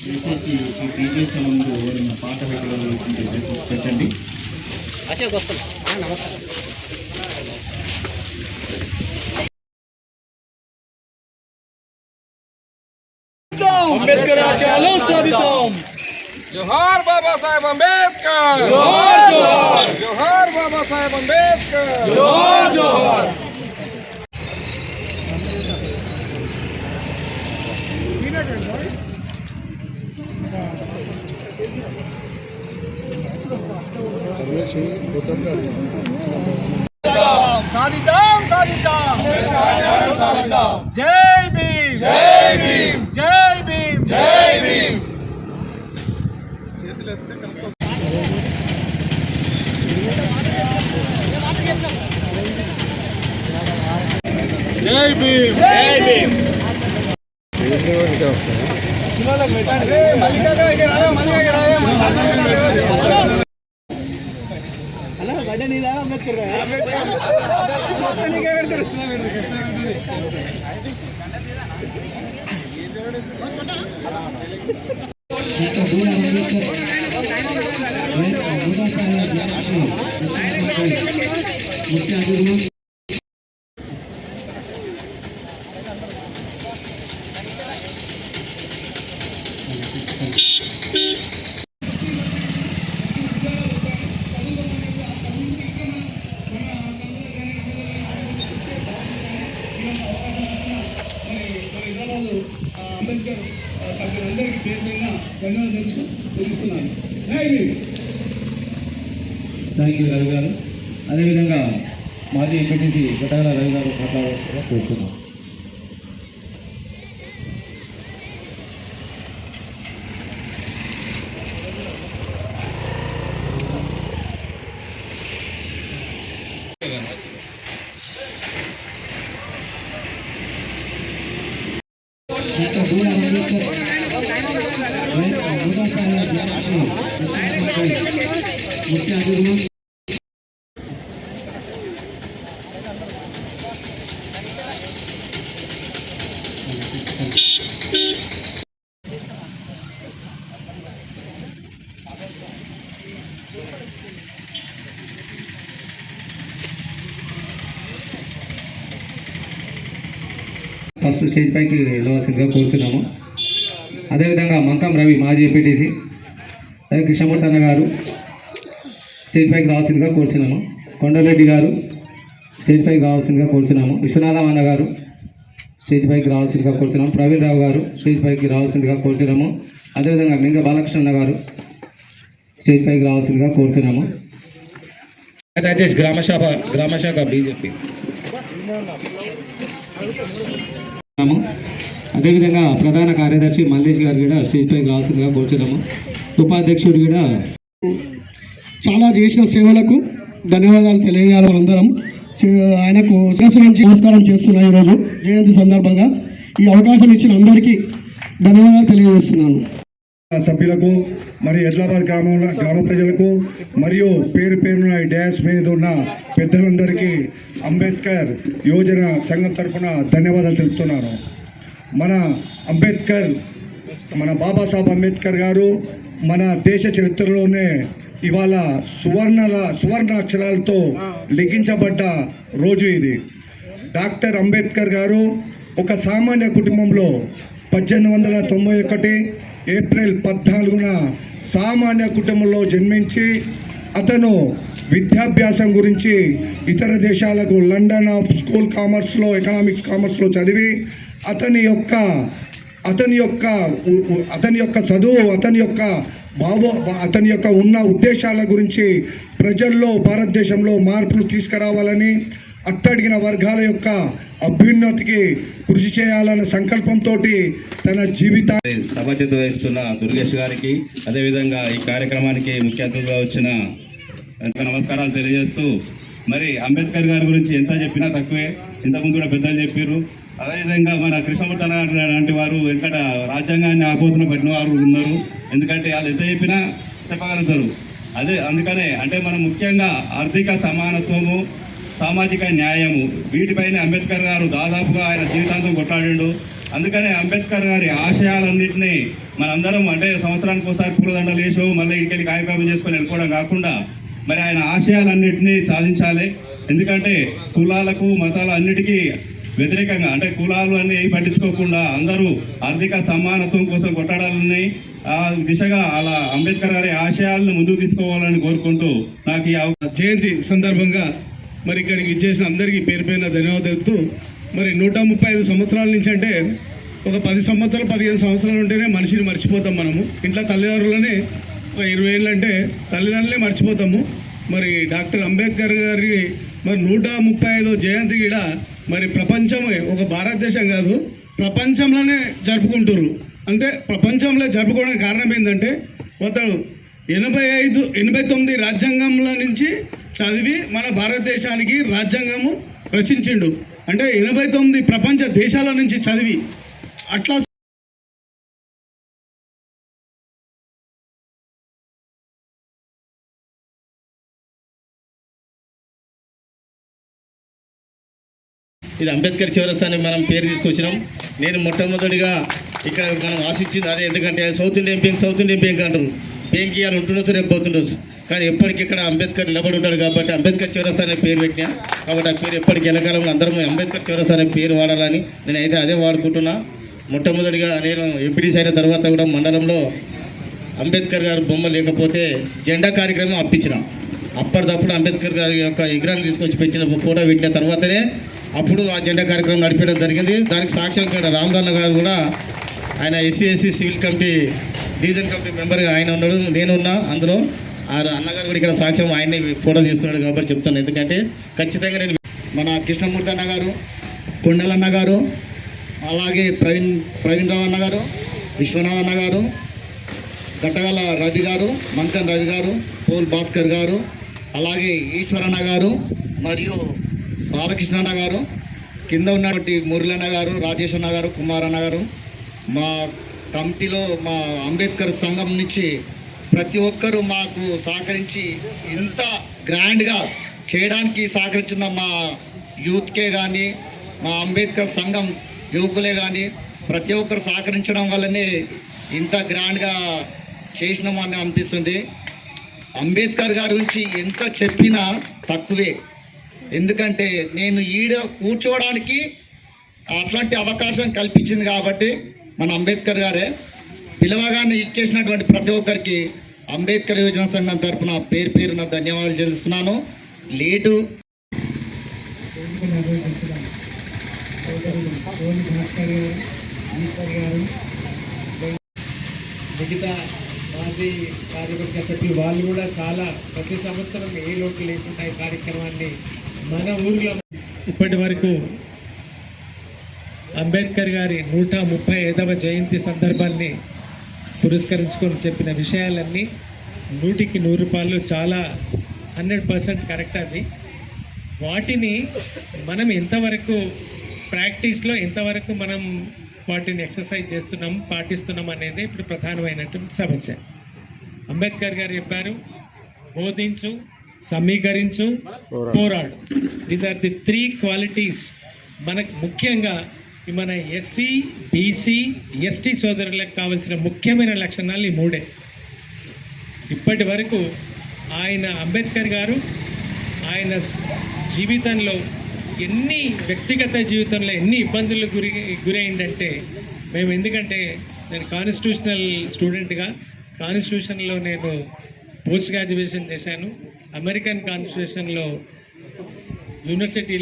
దయచేసి ఈ డీటెయిల్స్ ముందు ఎవరైనా పాట పెట్టండి. అశోక్ వస్తాను. నమస్కారం. అంబేద్కర్ ఆశయాలు సాధిద్దాం. జోహార్ బాబా సాహెబ్ అంబేద్కర్. జోహార్ జోహార్. జోహార్ బాబా సాహెబ్ అంబేద్కర్. జోహార్ జోహార్. సాధిద్దాం సాధిద్దాం. జై భీమ్ జై భీమ్. జై భీమ్ జై భీమ్. జై భీమ్ జై భీమ్. ముఖ్య అతిథులు అంబేద్కర్ అందరికీ పేరు పైన ధన్యవాదాలు తెలుస్తున్నాను. థ్యాంక్ యూ రవి గారు. అదేవిధంగా మాజీ ఎంపీటీసీ గటాల రవి గారు మాట్లాడాల్సిందిగా కోరుతున్నాం. ముఖ్య అతిథులు ఫస్ట్ స్టేజ్ పైకి వెళ్ళవలసిందిగా కోరుతున్నాము. అదేవిధంగా మంకం రవి మాజీ ఎంపీటీసీ, అదే కృష్ణమూర్తి అన్న గారు స్టేజ్ పైకి రావాల్సిందిగా కోరుతున్నాము. కొండరెడ్డి గారు స్టేజ్ పైకి రావాల్సిందిగా కోరుతున్నాము. విశ్వనాథం అన్న గారు స్టేజ్ పైకి రావాల్సిందిగా కోరుతున్నాము. ప్రవీణ్ రావు గారు స్టేజ్ పైకి రావాల్సిందిగా కోరుతున్నాము. అదేవిధంగా మింగ బాలకృష్ణ అన్న గారు స్టేజ్ పైకి రావాల్సిందిగా కోరుతున్నాము. రాజేష్ గ్రామశాఖ బీజేపీ. అదేవిధంగా ప్రధాన కార్యదర్శి మల్లేష్ గారు కూడా స్టేజ్ పైకి రావాల్సిందిగా కోరుతున్నాము. ఉపాధ్యక్షుడు కూడా చాలా చేసిన సేవలకు ధన్యవాదాలు తెలియజేయాలి. మనందరం ఆయనకు శిరస్సు నుంచి నమస్కారం చేస్తున్నాం. ఈరోజు జయంతి సందర్భంగా ఈ అవకాశం ఇచ్చిన అందరికీ ధన్యవాదాలు తెలియజేస్తున్నాను. సభ్యులకు మరియు ఎడ్లాబాద్ గ్రామ ప్రజలకు మరియు పేరు పేరున ఈ డ్యాష్ మీద ఉన్న పెద్దలందరికీ అంబేద్కర్ యోజన సంఘం తరఫున ధన్యవాదాలు తెలుపుతున్నాను. మన బాబాసాహెబ్ అంబేద్కర్ గారు మన దేశ చరిత్రలోనే ఇవాళ సువర్ణ అక్షరాలతో లిఖించబడ్డ రోజు ఇది. డాక్టర్ అంబేద్కర్ గారు ఒక సామాన్య కుటుంబంలో 1891 ఏప్రిల్ 14న సామాన్య కుటుంబంలో జన్మించి అతను విద్యాభ్యాసం గురించి ఇతర దేశాలకు లండన్ ఆఫ్ స్కూల్ కామర్స్లో ఎకనామిక్స్ కామర్స్లో చదివి అతని యొక్క చదువు అతని యొక్క ఉన్న ఉద్దేశాల గురించి ప్రజల్లో భారతదేశంలో మార్పులు తీసుకురావాలని అట్టడిగిన వర్గాల యొక్క అభ్యున్నతికి కృషి చేయాలన్న సంకల్పంతో తన జీవితాన్ని సభ్యత వహిస్తున్న దుర్గేష్ గారికి, అదేవిధంగా ఈ కార్యక్రమానికి ముఖ్య అతిథిగా వచ్చిన నమస్కారాలు తెలియజేస్తూ, మరి అంబేద్కర్ గారి గురించి ఎంత చెప్పినా తక్కువే. ఇంతకుముందు కూడా పెద్దలు చెప్పారు. అదేవిధంగా మన కృష్ణమూర్తి లాంటి వారు వెంకట రాజ్యాంగాన్ని ఆపోసన పడిన వారు ఉన్నారు. ఎందుకంటే వాళ్ళు ఎంత చెప్పినా చెప్పగలుగుతారు. అందుకనే అంటే మనం ముఖ్యంగా ఆర్థిక సమానత్వము, సామాజిక న్యాయము, వీటిపైన అంబేద్కర్ గారు దాదాపుగా ఆయన జీవితాంతం కొట్లాడిండు. అందుకనే అంబేద్కర్ గారి ఆశయాలన్నింటినీ మనందరం అంటే సంవత్సరానికి ఒకసారి పూలదండలు వేసో మళ్ళీ ఇంటికి కార్యక్రమం చేసుకొని వెళ్ళిపోవడం కాకుండా మరి ఆయన ఆశయాలన్నింటినీ సాధించాలి. ఎందుకంటే కులాలకు మతాలు అన్నిటికీ వ్యతిరేకంగా అంటే కులాలు అన్ని పట్టించుకోకుండా అందరూ ఆర్థిక సమానత్వం కోసం కొట్టాడాలని ఆ దిశగా అలా అంబేద్కర్ గారి ఆశయాలను ముందుకు తీసుకోవాలని కోరుకుంటూ నాకు ఈ జయంతి సందర్భంగా మరి ఇక్కడికి ఇచ్చేసిన అందరికీ పేరు పేరున ధన్యవాదాలు తెలుపుతూ మరి 135 సంవత్సరాల నుంచి అంటే ఒక 10 సంవత్సరాలు 15 సంవత్సరాలు ఉంటేనే మనిషిని మర్చిపోతాం మనము. ఇంట్లో తల్లిదండ్రులనే ఒక 20 ఏళ్ళు అంటే తల్లిదండ్రులే మర్చిపోతాము. మరి డాక్టర్ అంబేద్కర్ గారి మరి 135వ జయంతి కూడా మరి ప్రపంచమే ఒక భారతదేశం కాదు ప్రపంచంలోనే జరుపుకుంటారు. అంటే ప్రపంచంలో జరుపుకోవడానికి కారణం ఏంటంటే అతడు 89 రాజ్యాంగంల నుంచి చదివి మన భారతదేశానికి రాజ్యాంగము రచించిండు. అంటే 89 ప్రపంచ దేశాల నుంచి చదివి అట్లా ఇది అంబేద్కర్ చౌరస్తాని మనం పేరు తీసుకొచ్చినాం. నేను మొట్టమొదటిగా ఇక్కడ మనం ఆశించింది అదే. ఎందుకంటే సౌత్ ఇండియన్ బ్యాంక్ అంటారు. బ్యాంక్ ఇవాళ ఉంటుండొచ్చు రేపు పోతుండొచ్చు, కానీ ఎప్పటికిక్కడ అంబేద్కర్ నిలబడి ఉంటాడు కాబట్టి అంబేద్కర్ చౌరస్తా అనే పేరు పెట్టినా. కాబట్టి ఆ పేరు ఎప్పటికీ ఎల్లకాలంలో అందరం అంబేద్కర్ చౌరస్తా అనే పేరు వాడాలని నేనైతే అదే వాడుకుంటున్నా. మొట్టమొదటిగా నేను ఎంపీటీసీ అయిన తర్వాత కూడా మండలంలో అంబేద్కర్ గారు బొమ్మ లేకపోతే జెండా కార్యక్రమం అప్పించిన. అప్పటిదప్పుడు అంబేద్కర్ గారి యొక్క విగ్రహాన్ని తీసుకొచ్చి పెట్టిన ఫోటో పెట్టిన తర్వాతనే అప్పుడు ఆ జెండా కార్యక్రమం నడిపేయడం జరిగింది. దానికి సాక్ష్యం ఇక్కడ రామరన్న గారు కూడా ఆయన SC civil committee division committee మెంబర్గా ఆయన ఉన్నాడు, నేనున్నా అందులో. ఆ అన్నగారు కూడా ఇక్కడ సాక్ష్యం ఆయన్ని ఫోటో తీస్తున్నాడు కాబట్టి చెప్తాను. ఎందుకంటే ఖచ్చితంగా నేను మన కృష్ణమూర్తి అన్న గారు, కొండలన్న గారు, అలాగే ప్రవీణ్ రావు అన్న గారు, విశ్వనాథ్ అన్న గారు, గట్టగల రవి గారు, మంకన్ రవి గారు, పోల్ భాస్కర్ గారు, అలాగే ఈశ్వరన్న గారు మరియు బాలకృష్ణన్న గారు, కింద ఉన్నటువంటి మురళన్న గారు, రాజేష్ అన్న గారు, కుమార్ అన్న గారు, మా కమిటీలో మా అంబేద్కర్ సంఘం నుంచి ప్రతి ఒక్కరూ మాకు సహకరించి ఇంత గ్రాండ్గా చేయడానికి సహకరించిన మా యూత్కే కానీ మా అంబేద్కర్ సంఘం యువకులే కానీ ప్రతి ఒక్కరు సహకరించడం వల్లనే ఇంత గ్రాండ్గా చేసినామని అనిపిస్తుంది. అంబేద్కర్ గారి గురించి ఎంత చెప్పినా తక్కువే. ఎందుకంటే నేను ఈడ కూర్చోవడానికి అట్లాంటి అవకాశం కల్పించింది కాబట్టి మన అంబేద్కర్ గారే. పిలవగానే ఇచ్చేసినటువంటి ప్రతి ఒక్కరికి అంబేద్కర్ యువజన సంఘం తరఫున పేరు పేరున ధన్యవాదాలు చెల్లిస్తున్నాను. లేటు మిగతా మాజీ కార్యవర్గ సభ్యులు వాళ్ళు కూడా చాలా ప్రతి సంవత్సరం ఏ లోటు లేకుండా ఈ కార్యక్రమాన్ని మన ఊరిలో ఇప్పటి వరకు అంబేద్కర్ గారి 135వ జయంతి సందర్భాన్ని పురస్కరించుకొని చెప్పిన విషయాలన్నీ 100కి 100 చాలా 100% కరెక్ట్. అది వాటిని మనం ఎంతవరకు ప్రాక్టీస్లో ఎంతవరకు మనం వాటిని ఎక్సర్సైజ్ చేస్తున్నాం పాటిస్తున్నాం అనేది ఇప్పుడు ప్రధానమైనటువంటి సమస్య. అంబేద్కర్ గారు చెప్పారు, బోధించు, సమీకరించు, పోరాడు. These are the 3 qualities. మనకు ముఖ్యంగా మన ఎస్సీ బీసీ ఎస్టీ సోదరులకు కావాల్సిన ముఖ్యమైన లక్షణాలు ఈ 3. ఇప్పటి వరకు ఆయన అంబేద్కర్ గారు ఆయన జీవితంలో వ్యక్తిగత జీవితంలో ఎన్ని ఇబ్బందులకు గురైందంటే మేము, ఎందుకంటే నేను కాన్స్టిట్యూషనల్ స్టూడెంట్గా కాన్స్టిట్యూషన్లో నేను పోస్ట్ గ్రాడ్యుయేషన్ చేశాను. అమెరికన్ కాన్స్టిట్యూషన్లో యూనివర్సిటీ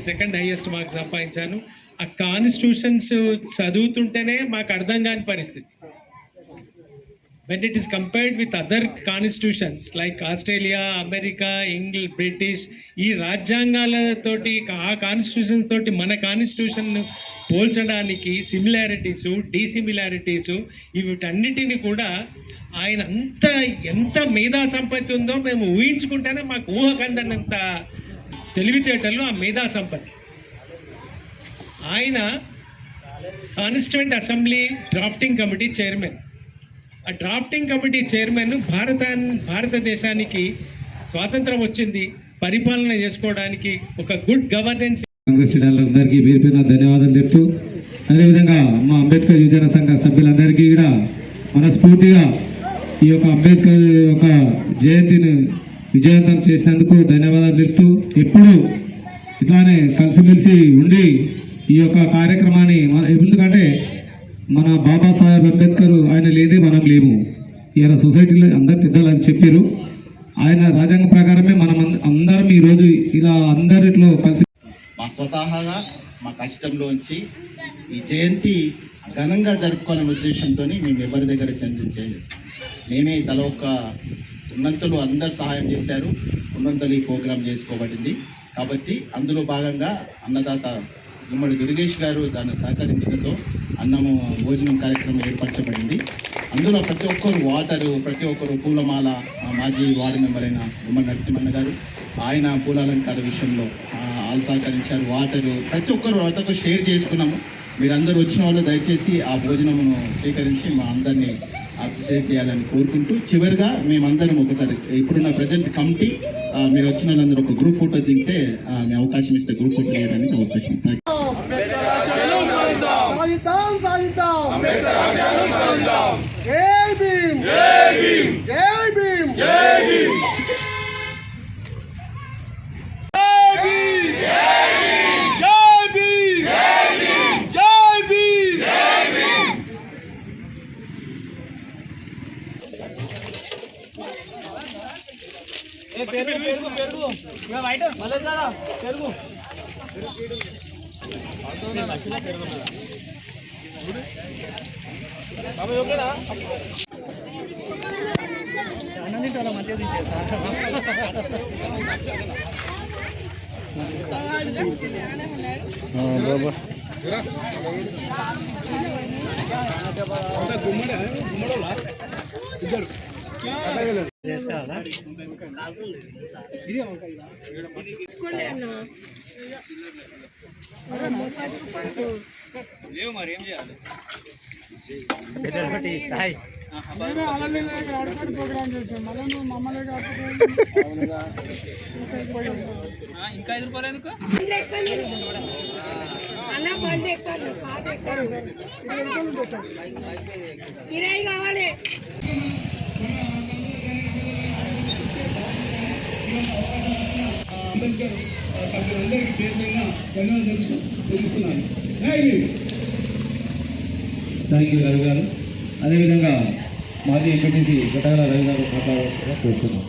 2nd హైయెస్ట్ మార్క్స్ సంపాదించాను. ఆ కాన్స్టిట్యూషన్స్ చదువుతుంటేనే మాకు అర్థం కాని పరిస్థితి. when it is compared with other constitutions like Australia, America, England, British, ఈ రాజ్యాంగాలతోటి ఆ కాన్స్టిట్యూషన్స్ తోటి మన కాన్స్టిట్యూషన్ పోల్చడానికి సిమిలారిటీసు డిసిమిలారిటీసు వీటన్నిటిని కూడా ఆయన ఎంత మేధా సంపత్తి ఉందో మేము ఊహించుకుంటేనే మాకు ఊహకందనంత తెలివితేటలు ఆ మేధా సంపత్తి. ఆయన constituent assembly drafting committee chairman. ఆ డ్రాఫ్టింగ్ కమిటీ చైర్మన్ భారతదేశానికి స్వాతంత్రం వచ్చింది పరిపాలన చేసుకోవడానికి ఒక గుడ్ గవర్నెన్స్. కాంగ్రెస్ లీడర్లందరికీ పేరు పేరున ధన్యవాదాలు చెప్తూ అదేవిధంగా మా అంబేద్కర్ యువజన సంఘ సభ్యులందరికీ కూడా మనస్ఫూర్తిగా ఈ యొక్క అంబేద్కర్ యొక్క జయంతిని విజయవంతం చేసినందుకు ధన్యవాదాలు తెలుపుతూ ఎప్పుడు ఇట్లానే కలిసిమెలిసి ఉండి ఈ యొక్క కార్యక్రమాన్ని ఎందుకంటే మన బాబాసాహెబ్ అంబేద్కర్ ఆయన లేదే మనం లేము. ఇలా సొసైటీలో అందరు పెద్దలు అని చెప్పారు. ఆయన రాజ్యాంగం ప్రకారమే మనం అందరం ఈరోజు ఇలా అందరిలో కలిసి మా స్వతహాగా మా కష్టంలోంచి ఈ జయంతి ఘనంగా జరుపుకోవాలనే ఉద్దేశంతో మేము ఎవరి దగ్గర చెందించేది మేమే తల ఒక్క ఉన్నంతలు అందరు సహాయం చేశారు. ఉన్నంతలు ఈ ప్రోగ్రాం చేసుకోబడింది. కాబట్టి అందులో భాగంగా అన్నదాత గుమ్మడి దుర్గేష్ గారు దాన్ని సహకరించడంతో అన్నము భోజనం కార్యక్రమం ఏర్పరచబడింది. అందులో ప్రతి ఒక్కరు వాటరు, ప్రతి ఒక్కరు పూలమాల, మాజీ వార్డు మెంబర్ అయిన గుమ్మడి నరసింహన్న గారు ఆయన పూలాలంకార విషయంలో వాళ్ళు సహకరించారు. వాటరు ప్రతి ఒక్కరు షేర్ చేసుకున్నాము. మీరందరూ వచ్చిన వాళ్ళు దయచేసి ఆ భోజనమును స్వీకరించి మా అందరినీ షేర్ చేయాలని కోరుకుంటూ చివరిగా మేమందరం ఒకసారి ఇప్పుడున్న ప్రజెంట్ కమిటీ మీరు వచ్చిన వాళ్ళందరూ ఒక గ్రూప్ ఫోటో దిగితే మీ అవకాశం ఇస్తే గ్రూప్ ఫోటో చేయడానికి అవకాశం. సాధిద్దాం సాధిద్దాం జై భీమ్ జై భీమ్ జై భీమ్ జై భీమ్ ఇంకా 5 రూపాయలు ఎందుకు కిరాయి కావాలి. థ్యాంక్ యూ రవి గారు. అదేవిధంగా మాజీ ఎంపీటీసీ గొట్టగల రవి గారు మాట్లాడాల్సిందిగా కోరుతున్నాం.